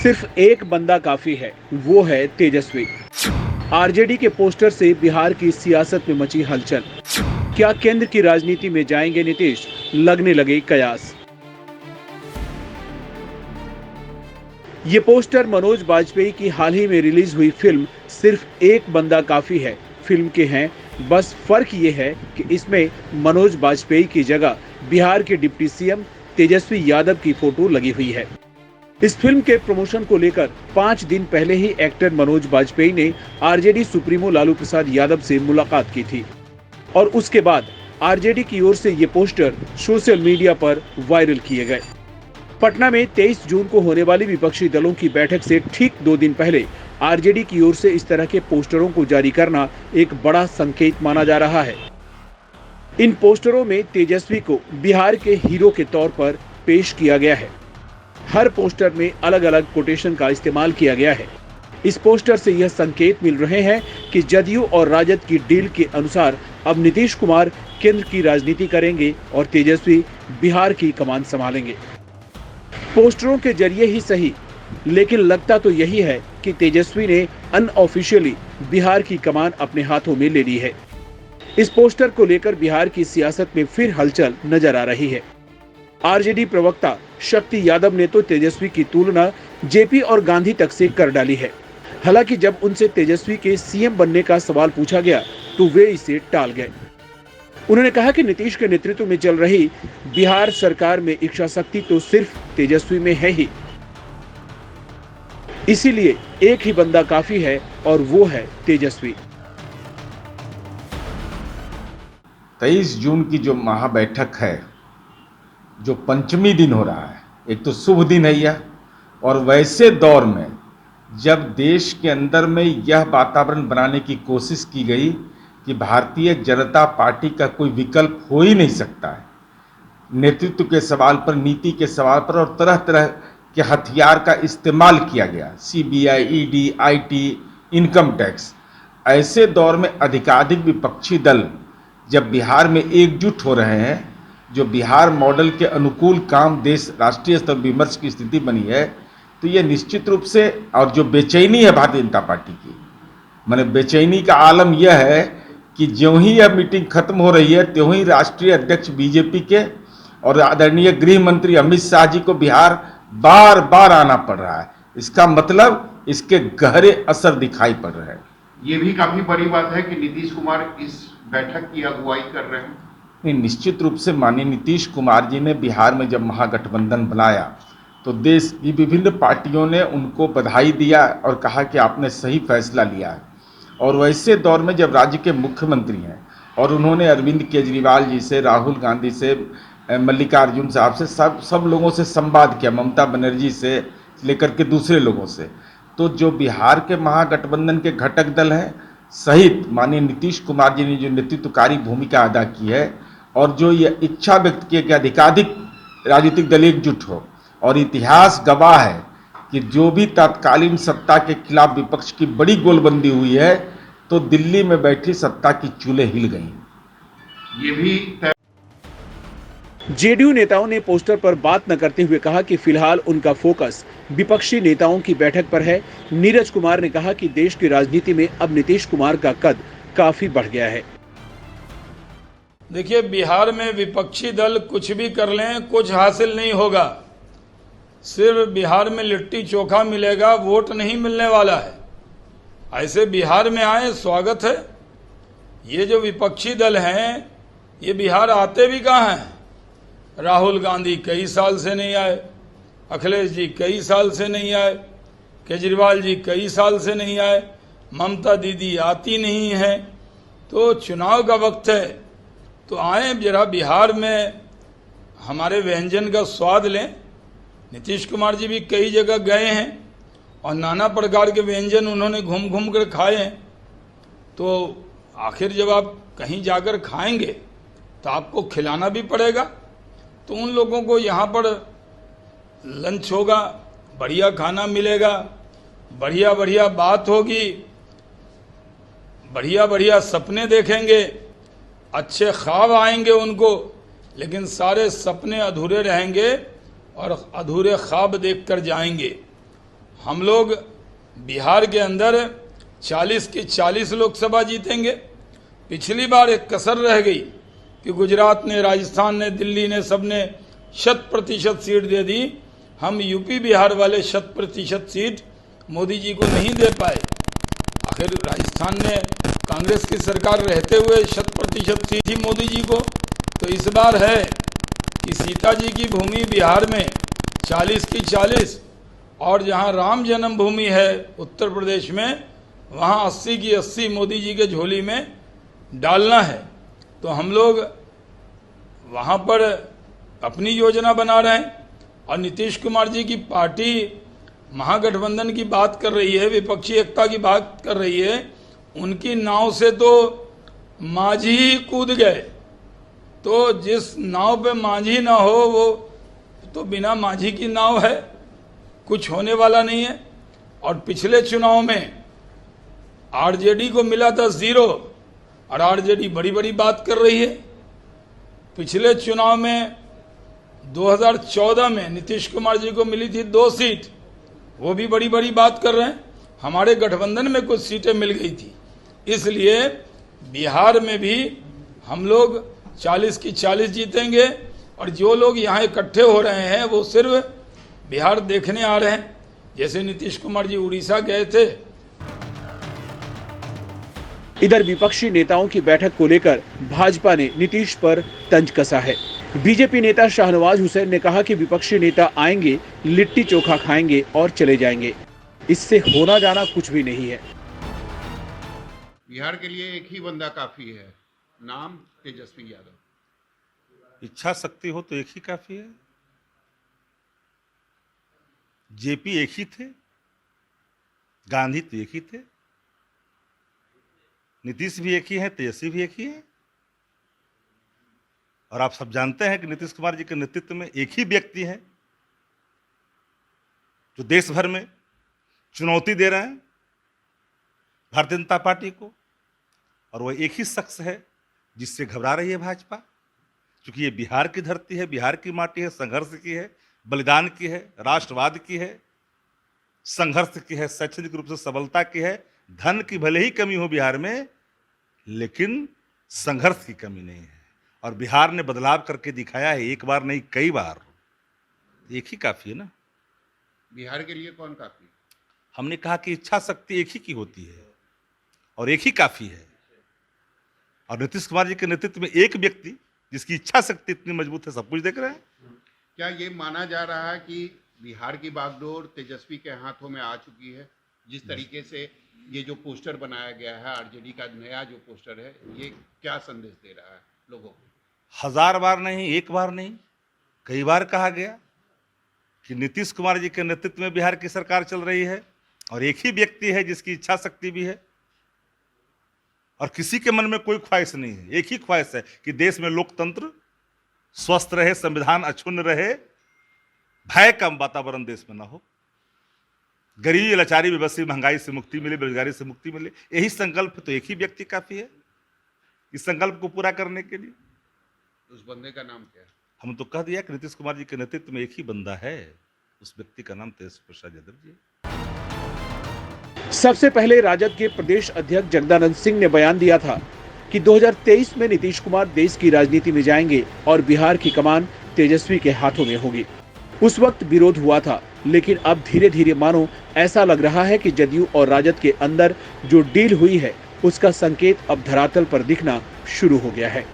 सिर्फ एक बंदा काफी है, वो है तेजस्वी। आरजेडी के पोस्टर से बिहार की सियासत में मची हलचल। क्या केंद्र की राजनीति में जाएंगे नीतीश? लगने लगे कयास। ये पोस्टर मनोज बाजपेयी की हाल ही में रिलीज हुई फिल्म सिर्फ एक बंदा काफी है फिल्म के हैं। बस फर्क ये है कि इसमें मनोज बाजपेयी की जगह बिहार के डिप्टी सीएम तेजस्वी यादव की फोटो लगी हुई है। इस फिल्म के प्रमोशन को लेकर 5 दिन पहले ही एक्टर मनोज बाजपेयी ने आरजेडी सुप्रीमो लालू प्रसाद यादव से मुलाकात की थी और उसके बाद आरजेडी की ओर से ये पोस्टर सोशल मीडिया पर वायरल किए गए। पटना में 23 जून को होने वाली विपक्षी दलों की बैठक से ठीक 2 दिन पहले आरजेडी की ओर से इस तरह के पोस्टरों को जारी करना एक बड़ा संकेत माना जा रहा है। इन पोस्टरों में तेजस्वी को बिहार के हीरो के तौर पर पेश किया गया है। हर पोस्टर में अलग अलग कोटेशन का इस्तेमाल किया गया है। इस पोस्टर से यह संकेत मिल रहे हैं कि जदयू और राजद की डील के अनुसार अब नीतीश कुमार केंद्र की राजनीति करेंगे और तेजस्वी बिहार की कमान संभालेंगे। पोस्टरों के जरिए ही सही, लेकिन लगता तो यही है कि तेजस्वी ने अनऑफिशियली बिहार की कमान अपने हाथों में ले ली है। इस पोस्टर को लेकर बिहार की सियासत में फिर हलचल नजर आ रही है। आरजेडी प्रवक्ता शक्ति यादव ने तो तेजस्वी की तुलना जेपी और गांधी तक से कर डाली है। हालांकि जब उनसे तेजस्वी के सीएम बनने का सवाल पूछा गया तो वे इसे टाल गए। उन्होंने कहा कि नीतीश के नेतृत्व में चल रही बिहार सरकार में इच्छा शक्ति तो सिर्फ तेजस्वी में है ही, इसीलिए एक ही बंदा काफी है और वो है तेजस्वी। 23 जून की जो महाबैठक है, जो पंचमी दिन हो रहा है, एक तो शुभ दिन है यह, और वैसे दौर में जब देश के अंदर में यह वातावरण बनाने की कोशिश की गई कि भारतीय जनता पार्टी का कोई विकल्प हो ही नहीं सकता है, नेतृत्व के सवाल पर, नीति के सवाल पर, और तरह तरह के हथियार का इस्तेमाल किया गया, CBI, ED, IT, income tax. ऐसे दौर में अधिकाधिक विपक्षी दल जब बिहार में एकजुट हो रहे हैं, जो बिहार मॉडल के अनुकूल काम देश राष्ट्रीय स्तर विमर्श की स्थिति बनी है, तो ये निश्चित रूप से, और जो बेचैनी है भारतीय जनता पार्टी की, माने बेचैनी का आलम यह है कि ज्यों ही यह मीटिंग खत्म हो रही है त्यों ही राष्ट्रीय अध्यक्ष बीजेपी के और आदरणीय गृह मंत्री अमित शाह जी को बिहार बार बार आना पड़ रहा है। इसका मतलब इसके गहरे असर दिखाई पड़ रहे हैं। ये भी काफी बड़ी बात है कि नीतीश कुमार इस बैठक की अगुवाई कर रहे हैं। नहीं, निश्चित रूप से माननीय नीतीश कुमार जी ने बिहार में जब महागठबंधन बनाया तो देश की विभिन्न पार्टियों ने उनको बधाई दिया और कहा कि आपने सही फैसला लिया है। और वैसे दौर में जब राज्य के मुख्यमंत्री हैं और उन्होंने अरविंद केजरीवाल जी से, राहुल गांधी से, मल्लिकार्जुन साहब से, सब लोगों से संवाद किया, ममता बनर्जी से लेकर के दूसरे लोगों से, तो जो बिहार के महागठबंधन के घटक दल हैं सहित माननीय नीतीश कुमार जी ने जो नेतृत्वकारी भूमिका अदा की है और जो ये इच्छा व्यक्त की कि अधिकाधिक राजनीतिक दल एकजुट हो, और इतिहास गवाह है कि जो भी तत्कालीन सत्ता के खिलाफ विपक्ष की बड़ी गोलबंदी हुई है तो दिल्ली में बैठी सत्ता की चूल्हे हिल गई। ये भी जेडीयू नेताओं ने पोस्टर पर बात न करते हुए कहा कि फिलहाल उनका फोकस विपक्षी नेताओं की बैठक पर है। नीरज कुमार ने कहा कि देश की राजनीति में अब नीतीश कुमार का कद काफी बढ़ गया है। देखिए, बिहार में विपक्षी दल कुछ भी कर लें, कुछ हासिल नहीं होगा। सिर्फ बिहार में लिट्टी चोखा मिलेगा, वोट नहीं मिलने वाला है। ऐसे बिहार में आए, स्वागत है। ये जो विपक्षी दल हैं, ये बिहार आते भी कहाँ हैं? राहुल गांधी कई साल से नहीं आए, अखिलेश जी कई साल से नहीं आए, केजरीवाल जी कई साल से नहीं आए, ममता दीदी आती नहीं है। तो चुनाव का वक्त है तो आए, जरा बिहार में हमारे व्यंजन का स्वाद लें। नीतीश कुमार जी भी कई जगह गए हैं और नाना प्रकार के व्यंजन उन्होंने घूम घूम कर खाए हैं। तो आखिर जब आप कहीं जाकर खाएंगे तो आपको खिलाना भी पड़ेगा। तो उन लोगों को यहाँ पर लंच होगा, बढ़िया खाना मिलेगा, बढ़िया बढ़िया बात होगी, बढ़िया बढ़िया सपने देखेंगे, अच्छे ख्वाब आएंगे उनको, लेकिन सारे सपने अधूरे रहेंगे और अधूरे ख्वाब देखकर जाएंगे। हम लोग बिहार के अंदर 40 की 40 लोकसभा जीतेंगे। पिछली बार एक कसर रह गई कि गुजरात ने, राजस्थान ने, दिल्ली ने, सबने 100% सीट दे दी। हम यूपी बिहार वाले 100% सीट मोदी जी को नहीं दे पाए। आखिर राजस्थान ने कांग्रेस की सरकार रहते हुए 100% सीट ही मोदी जी को। तो इस बार है कि सीता जी की भूमि बिहार में 40 की 40, और जहां राम जन्मभूमि है उत्तर प्रदेश में, वहां 80 की 80 मोदी जी के झोली में डालना है। तो हम लोग वहां पर अपनी योजना बना रहे हैं, और नीतीश कुमार जी की पार्टी महागठबंधन की बात कर रही है, विपक्षी एकता की बात कर रही है। उनकी नाव से तो माझी ही कूद गए। तो जिस नाव पे माझी ना हो वो तो बिना माझी की नाव है, कुछ होने वाला नहीं है। और पिछले चुनाव में आरजेडी को मिला था 0, और आरजेडी बड़ी बड़ी बात कर रही है। पिछले चुनाव में 2014 में नीतीश कुमार जी को मिली थी 2 सीट, वो भी बड़ी बड़ी बात कर रहे हैं। हमारे गठबंधन में कुछ सीटें मिल गई थी, इसलिए बिहार में भी हम लोग 40 की 40 जीतेंगे। और जो लोग यहाँ इकट्ठे हो रहे हैं वो सिर्फ बिहार देखने आ रहे हैं। जैसे नीतीश कुमार जी उड़ीसा गए थे। इधर विपक्षी नेताओं की बैठक को लेकर भाजपा ने नीतीश पर तंज कसा है। बीजेपी नेता शाहनवाज हुसैन ने कहा कि विपक्षी नेता आएंगे, लिट्टी चोखा खाएंगे और चले जाएंगे। इससे होना जाना कुछ भी नहीं है। बिहार के लिए एक ही बंदा काफी है, नाम तेजस्वी यादव। इच्छा शक्ति हो तो एक ही काफी है। जेपी एक ही थे, गांधी तो एक ही थे, नीतीश भी एक ही है, तेजस्वी भी एक ही है। और आप सब जानते हैं कि नीतीश कुमार जी के नेतृत्व में एक ही व्यक्ति है जो देश भर में चुनौती दे रहे हैं भारतीय जनता पार्टी को, और वह एक ही शख्स है जिससे घबरा रही है भाजपा। क्योंकि ये बिहार की धरती है, बिहार की माटी है, संघर्ष की है, बलिदान की है, राष्ट्रवाद की है, संघर्ष की है, शैक्षणिक रूप से सबलता की है। धन की भले ही कमी हो बिहार में, लेकिन संघर्ष की कमी नहीं है। और बिहार ने बदलाव करके दिखाया है, एक बार नहीं कई बार। एक ही काफी है ना। बिहार के लिए कौन काफी? हमने कहा कि इच्छा शक्ति एक ही की होती है और एक ही काफी है। और नीतीश कुमार जी के नेतृत्व में एक व्यक्ति जिसकी इच्छा शक्ति इतनी मजबूत है, सब कुछ देख रहे हैं। क्या ये माना जा रहा है कि बिहार की बागडोर तेजस्वी के हाथों में आ चुकी है? जिस तरीके से ये जो पोस्टर बनाया गया है, आरजेडी का नया जो पोस्टर है, ये क्या संदेश दे रहा है लोगों को? 1000 बार नहीं, एक बार नहीं, कई बार कहा गया कि नीतीश कुमार जी के नेतृत्व में बिहार की सरकार चल रही है, और एक ही व्यक्ति है जिसकी इच्छा शक्ति भी है, और किसी के मन में कोई ख्वाहिश नहीं है। एक ही ख्वाहिश है कि देश में लोकतंत्र स्वस्थ रहे, संविधान अक्षुण्ण रहे, भय का वातावरण देश में ना हो, गरीबी, लाचारी, बेबसी, महंगाई से मुक्ति मिले, बेरोजगारी से मुक्ति मिले। यही संकल्प तो एक ही व्यक्ति काफी है इस संकल्प को पूरा करने के लिए। उस बंदे का नाम क्या है? हम तो कह दिया कि नीतीश कुमार जी के नेतृत्व में एक ही बंदा है, उस व्यक्ति का नाम तेजस्वी प्रसाद यादव जी है। सबसे पहले राजद के प्रदेश अध्यक्ष जगदानंद सिंह ने बयान दिया था कि 2023 में नीतीश कुमार देश की राजनीति में जाएंगे और बिहार की कमान तेजस्वी के हाथों में होगी। उस वक्त विरोध हुआ था, लेकिन अब धीरे धीरे मानो ऐसा लग रहा है कि जदयू और राजद के अंदर जो डील हुई है उसका संकेत अब धरातल पर दिखना शुरू हो गया है।